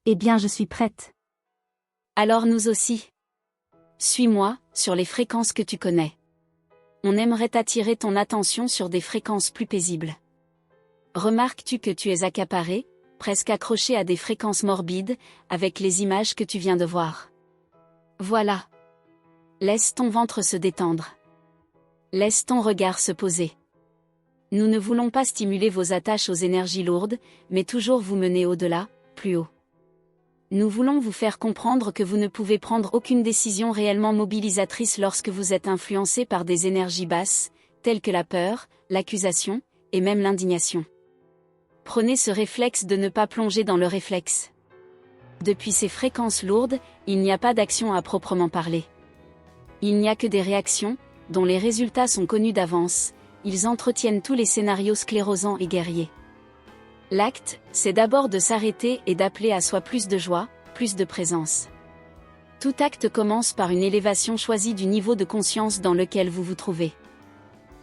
Eh bien, je suis prête. Alors nous aussi. Suis-moi, sur les fréquences que tu connais. On aimerait attirer ton attention sur des fréquences plus paisibles. Remarques-tu que tu es accaparé, presque accroché à des fréquences morbides, avec les images que tu viens de voir? Voilà. Laisse ton ventre se détendre. Laisse ton regard se poser. Nous ne voulons pas stimuler vos attaches aux énergies lourdes, mais toujours vous mener au-delà, plus haut. Nous voulons vous faire comprendre que vous ne pouvez prendre aucune décision réellement mobilisatrice lorsque vous êtes influencé par des énergies basses, telles que la peur, l'accusation, et même l'indignation. Prenez ce réflexe de ne pas plonger dans le réflexe. Depuis ces fréquences lourdes, il n'y a pas d'action à proprement parler. Il n'y a que des réactions, dont les résultats sont connus d'avance, ils entretiennent tous les scénarios sclérosants et guerriers. L'acte, c'est d'abord de s'arrêter et d'appeler à soi plus de joie, plus de présence. Tout acte commence par une élévation choisie du niveau de conscience dans lequel vous vous trouvez.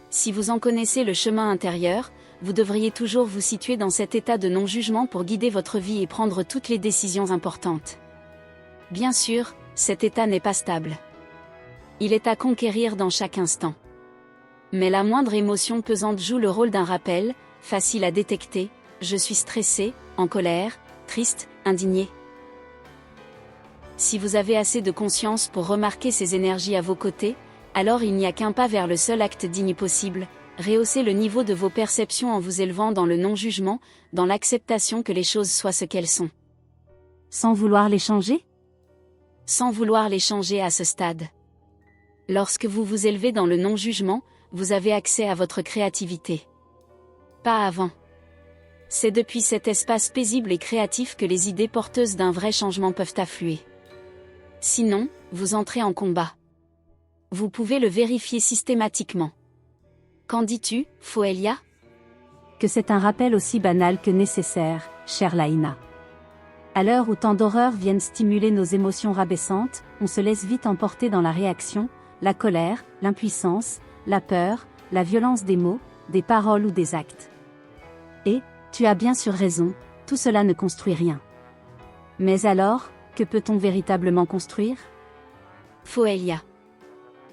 Si vous en connaissez le chemin intérieur, vous devriez toujours vous situer dans cet état de non-jugement pour guider votre vie et prendre toutes les décisions importantes. Bien sûr, cet état n'est pas stable. Il est à conquérir dans chaque instant. Mais la moindre émotion pesante joue le rôle d'un rappel, facile à détecter. Je suis stressé, en colère, triste, indigné. Si vous avez assez de conscience pour remarquer ces énergies à vos côtés, alors il n'y a qu'un pas vers le seul acte digne possible, rehausser le niveau de vos perceptions en vous élevant dans le non-jugement, dans l'acceptation que les choses soient ce qu'elles sont. Sans vouloir les changer? Sans vouloir les changer à ce stade. Lorsque vous vous élevez dans le non-jugement, vous avez accès à votre créativité. Pas avant. C'est depuis cet espace paisible et créatif que les idées porteuses d'un vrai changement peuvent affluer. Sinon, vous entrez en combat. Vous pouvez le vérifier systématiquement. Qu'en dis-tu, Foelia? Que c'est un rappel aussi banal que nécessaire, chère Laïna. À l'heure où tant d'horreurs viennent stimuler nos émotions rabaissantes, on se laisse vite emporter dans la réaction, la colère, l'impuissance, la peur, la violence des mots, des paroles ou des actes. Et, tu as bien sûr raison, tout cela ne construit rien. Mais alors, que peut-on véritablement construire? Foelia.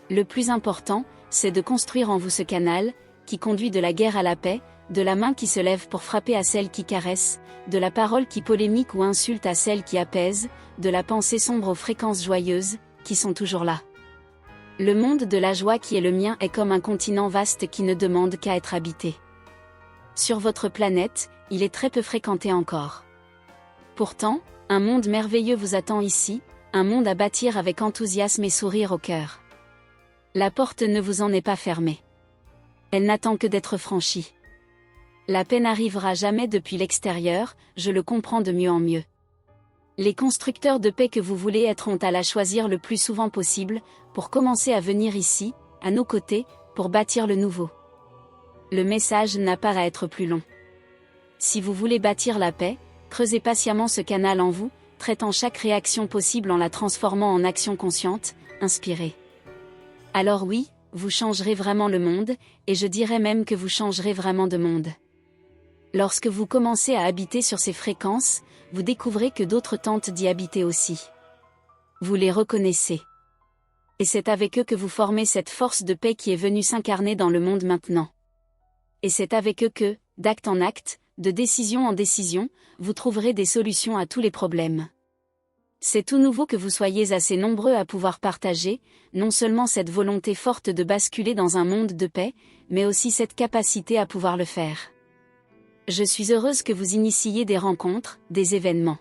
Le plus important, c'est de construire en vous ce canal, qui conduit de la guerre à la paix, de la main qui se lève pour frapper à celle qui caresse, de la parole qui polémique ou insulte à celle qui apaise, de la pensée sombre aux fréquences joyeuses, qui sont toujours là. Le monde de la joie qui est le mien est comme un continent vaste qui ne demande qu'à être habité. Sur votre planète, il est très peu fréquenté encore. Pourtant, un monde merveilleux vous attend ici, un monde à bâtir avec enthousiasme et sourire au cœur. La porte ne vous en est pas fermée. Elle n'attend que d'être franchie. La paix n'arrivera jamais depuis l'extérieur, je le comprends de mieux en mieux. Les constructeurs de paix que vous voulez être ont à la choisir le plus souvent possible, pour commencer à venir ici, à nos côtés, pour bâtir le nouveau. Le message n'a pas à être plus long. Si vous voulez bâtir la paix, creusez patiemment ce canal en vous, traitant chaque réaction possible en la transformant en action consciente, inspirée. Alors oui, vous changerez vraiment le monde, et je dirais même que vous changerez vraiment de monde. Lorsque vous commencez à habiter sur ces fréquences, vous découvrez que d'autres tentent d'y habiter aussi. Vous les reconnaissez. Et c'est avec eux que vous formez cette force de paix qui est venue s'incarner dans le monde maintenant. Et c'est avec eux que, d'acte en acte, de décision en décision, vous trouverez des solutions à tous les problèmes. C'est tout nouveau que vous soyez assez nombreux à pouvoir partager, non seulement cette volonté forte de basculer dans un monde de paix, mais aussi cette capacité à pouvoir le faire. Je suis heureuse que vous initiiez des rencontres, des événements.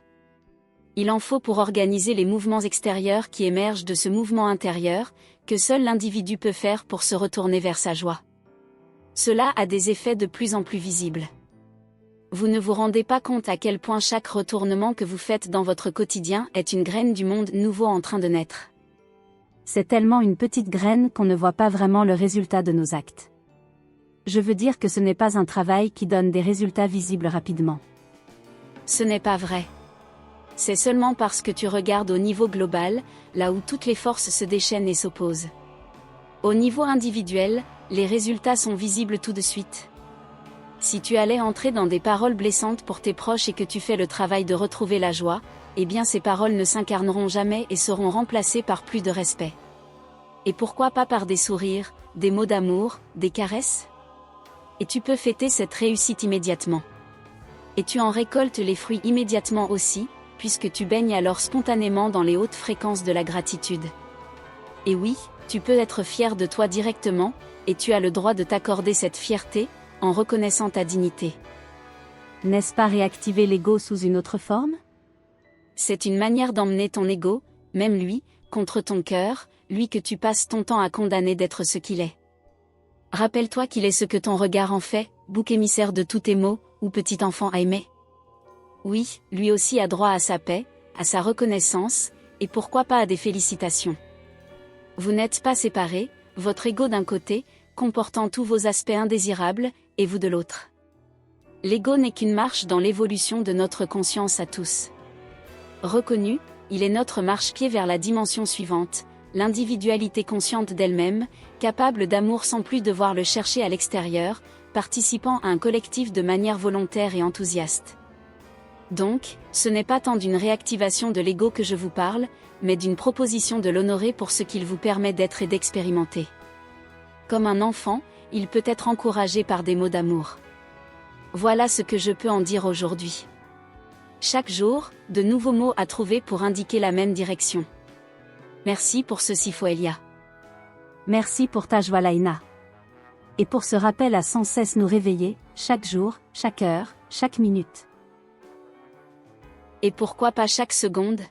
Il en faut pour organiser les mouvements extérieurs qui émergent de ce mouvement intérieur, que seul l'individu peut faire pour se retourner vers sa joie. Cela a des effets de plus en plus visibles. Vous ne vous rendez pas compte à quel point chaque retournement que vous faites dans votre quotidien est une graine du monde nouveau en train de naître. C'est tellement une petite graine qu'on ne voit pas vraiment le résultat de nos actes. Je veux dire que ce n'est pas un travail qui donne des résultats visibles rapidement. Ce n'est pas vrai. C'est seulement parce que tu regardes au niveau global, là où toutes les forces se déchaînent et s'opposent. Au niveau individuel, les résultats sont visibles tout de suite. Si tu allais entrer dans des paroles blessantes pour tes proches et que tu fais le travail de retrouver la joie, eh bien ces paroles ne s'incarneront jamais et seront remplacées par plus de respect. Et pourquoi pas par des sourires, des mots d'amour, des caresses? Et tu peux fêter cette réussite immédiatement. Et tu en récoltes les fruits immédiatement aussi, puisque tu baignes alors spontanément dans les hautes fréquences de la gratitude. Et oui, tu peux être fier de toi directement, et tu as le droit de t'accorder cette fierté, en reconnaissant ta dignité. N'est-ce pas réactiver l'ego sous une autre forme? C'est une manière d'emmener ton ego, même lui, contre ton cœur, lui que tu passes ton temps à condamner d'être ce qu'il est. Rappelle-toi qu'il est ce que ton regard en fait, bouc émissaire de tous tes maux, ou petit enfant à aimer. Oui, lui aussi a droit à sa paix, à sa reconnaissance, et pourquoi pas à des félicitations. Vous n'êtes pas séparés, votre ego d'un côté, comportant tous vos aspects indésirables, et vous de l'autre. L'ego n'est qu'une marche dans l'évolution de notre conscience à tous. Reconnu, il est notre marchepied vers la dimension suivante, l'individualité consciente d'elle-même, capable d'amour sans plus devoir le chercher à l'extérieur, participant à un collectif de manière volontaire et enthousiaste. Donc, ce n'est pas tant d'une réactivation de l'ego que je vous parle, mais d'une proposition de l'honorer pour ce qu'il vous permet d'être et d'expérimenter. Comme un enfant, il peut être encouragé par des mots d'amour. Voilà ce que je peux en dire aujourd'hui. Chaque jour, de nouveaux mots à trouver pour indiquer la même direction. Merci pour ceci Foelia. Merci pour ta joie Laïna. Et pour ce rappel à sans cesse nous réveiller, chaque jour, chaque heure, chaque minute. Et pourquoi pas chaque seconde?